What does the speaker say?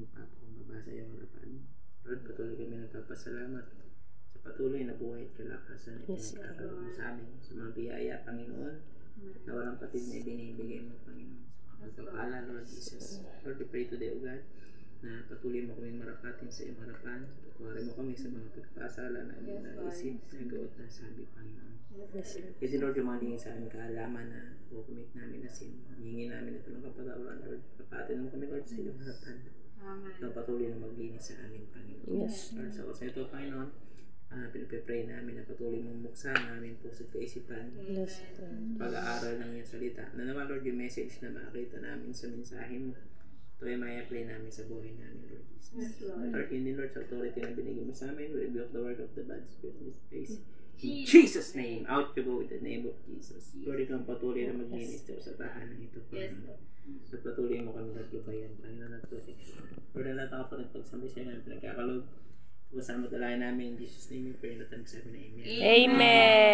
magpapakumbaba sa iyong harapan. Lord, patuloy kami nagpapasalamat sa patuloy na buhay at kalakasan ito nagkakaroon mo sa amin. Sa mga biyaya, Panginoon, na walang patid na ibinibigay mo, Panginoon. Sa mga pagpapala, Lord Jesus. Lord, we pray today, O God, na patuloy mo kaming marakatin sa iyong harapan. Patuloy mo kami sa mga pagkakasala na aming naisip, nagaot na sabi, Panginoon. Kasi Lord, yung mga lingin sa aming kaalaman na kukumit namin na sin. Hingin namin ito ng kapatawaran, Lord. Pagkatin mo kami, Lord, sa iyong harapan. Na patuloy na maglinis sa aming Panginoon. Yes. Lord, sa oras na ito, Panginoon, pinapipray namin na patuloy mong buksan namin puso at kaisipan. Yes. Pag-aaral ng iyong salita. Na naman, Lord, yung message na makita namin sa mensahe mo. Ito ay may-apply namin sa buhay namin, Lord Jesus. Lord, hindi, Lord, sa authority na binigay mo sa amin, we rebuke the work of the bad spirit in this place. In Jesus' name, out you go with the name of Jesus. Lord, ikaw ang patuloy na maglinis sa tahanan ito, Panginoon. At patuloy mo kami naglubayan, Panginoon, at protection. Lord, lahat ako pa rin pagsambay sa'yo namin pinagkakalog. Kasama talaga namin in Jesus' name, we pray na tanong sabi na Amen. Amen.